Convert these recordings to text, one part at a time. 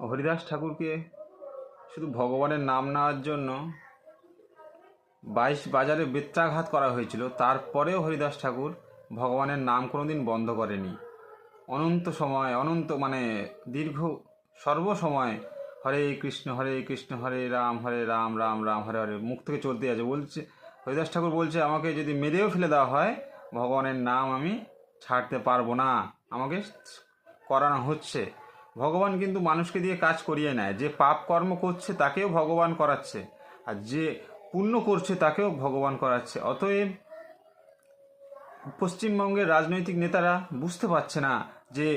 হরিদাস ঠাকুরকে শুধু ভগবানের নাম নেওয়ার জন্য 22 বাজারে বেত্রাঘাত করা হয়েছিল, তারপরেও হরিদাস ঠাকুর ভগবানের নাম কোনোদিন বন্ধ করেনি। অনন্ত সময়, দীর্ঘ সর্বসময় হরে কৃষ্ণ হরে রাম রাম রাম হরে হরে মুখ থেকে চলতে আছে। বলছে হরিদাস ঠাকুর বলছে, আমাকে যদি মেরেও ফেলে দেওয়া হয় ভগবানের নাম আমি ছাড়তে পারবো না, আমাকে করানো হচ্ছে। ভগবান কিন্তু মানুষকে দিয়ে কাজ করিয়ে নেয়। যে পাপ কর্ম করছে তাকেও ভগবান করাচ্ছে, আর যে পুণ্য করছে তাকেও ভগবান করাচ্ছে। অতএব পশ্চিমবঙ্গের রাজনৈতিক নেতারা বুঝতে পারছে না যে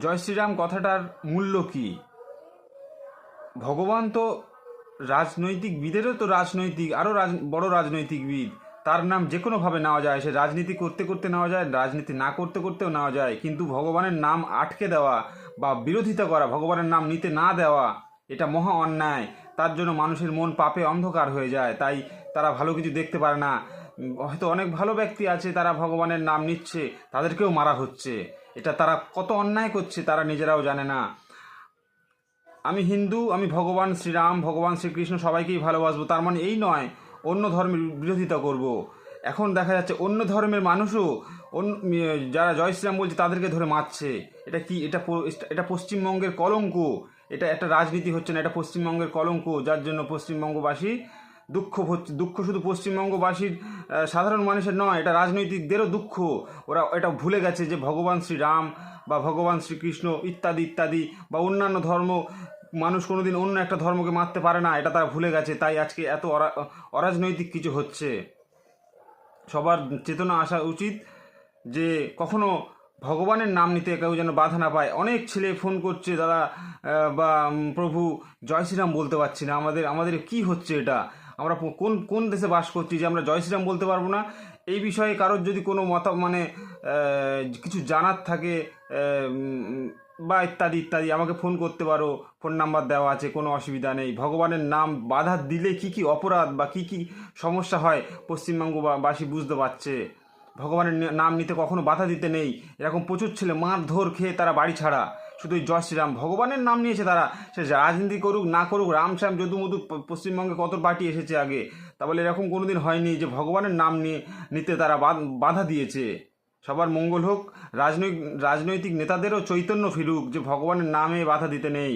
জয় শ্রীরাম কথাটার মূল্য কী। ভগবান তো রাজনৈতিকবিদেরও তো আরও বড় রাজনৈতিকবিদ, তার নাম যে কোনোভাবে নেওয়া যায়। সে রাজনীতি করতে করতে নেওয়া যায়, রাজনীতি না করতে করতেও নেওয়া যায়, কিন্তু ভগবানের নাম আটকে দেওয়া বা বিরোধিতা করা, ভগবানের নাম নিতে না দেওয়া, এটা মহা অন্যায়। তার জন্য মানুষের মন পাপে অন্ধকার হয়ে যায়, তাই তারা ভালো কিছু দেখতে পারে না। হয়তো অনেক ভালো ব্যক্তি আছে, তারা ভগবানের নাম নিচ্ছে, তাদেরকেও মারা হচ্ছে। এটা তারা কত অন্যায় করছে তারা নিজেরাও জানে না। আমি হিন্দু, আমি ভগবান শ্রীরাম, ভগবান শ্রীকৃষ্ণ সবাইকেই ভালোবাসবো, তার মানে এই নয় অন্য ধর্মের বিরোধিতা করব। এখন দেখা যাচ্ছে অন্য ধর্মের মানুষও যারা জয় শ্রীরাম বলছে তাদেরকে ধরে মারছে। এটা কি? এটা পশ্চিমবঙ্গের কলঙ্ক। এটা একটা রাজনীতি হচ্ছে না, এটা পশ্চিমবঙ্গের কলঙ্ক, যার জন্য পশ্চিমবঙ্গবাসী দুঃখ শুধু পশ্চিমবঙ্গবাসীর সাধারণ মানুষের নয়, এটা রাজনৈতিকদেরও দুঃখ। ওরা এটা ভুলে গেছে যে ভগবান শ্রীরাম বা ভগবান শ্রীকৃষ্ণ ইত্যাদি ইত্যাদি বা অন্যান্য ধর্ম, মানুষ কোনোদিন অন্য একটা ধর্মকে মারতে পারে না, এটা তারা ভুলে গেছে। তাই আজকে এত অরাজনৈতিক কিছু হচ্ছে। সবার চেতনা আসা উচিত যে কখনো ভগবানের নাম নিতে কেউ যেন বাধা না পায়। অনেক ছেলে ফোন করছে, দাদা বা প্রভু জয় শ্রীরাম বলতে পারছি না, আমাদের কি হচ্ছে এটা? আমরা কোন দেশে বাস করছি যে আমরা জয় শ্রীরাম বলতে পারবো না? এই বিষয়ে কারোর যদি কোনো কিছু জানার থাকে বা ইত্যাদি ইত্যাদি, আমাকে ফোন করতে পারো, ফোন নাম্বার দেওয়া আছে, কোনো অসুবিধা নেই। ভগবানের নাম বাধা দিলে কি কি অপরাধ বা কি কি সমস্যা হয় পশ্চিমবঙ্গবাসী বুঝতে পারছে। ভগবানের নাম নিতে কখনো বাধা দিতে নেই। এরকম প্রচুর ছেলে মারধর খেয়ে তারা বাড়ি ছাড়া, শুধু জয় শ্রীরাম ভগবানের নাম নিয়েছে তারা। সে রাজনীতি করুক না করুক, রামশ্যাম যদু মধু পশ্চিমবঙ্গে কত পার্টি এসেছে আগে, তা বলে এরকম কোনোদিন হয়নি যে ভগবানের নাম নিতে তারা বাধা দিয়েছে। সবার মঙ্গল হোক। রাজনৈতিক নেতাদেরও চৈতন্য ফিরুক যে ভগবানের নামে বাধা দিতে নেই।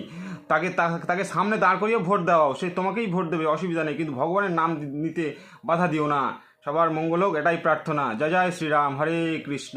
তাকে সামনে দাঁড় করিয়ে ভোট দাও, সে তোমাকেই ভোট দেবে, অসুবিধা নেই, কিন্তু ভগবানের নাম নিতে বাধা দিও না। সবার মঙ্গল হোক, এটাই প্রার্থনা। জয় জয় শ্রীরাম, হরে কৃষ্ণ।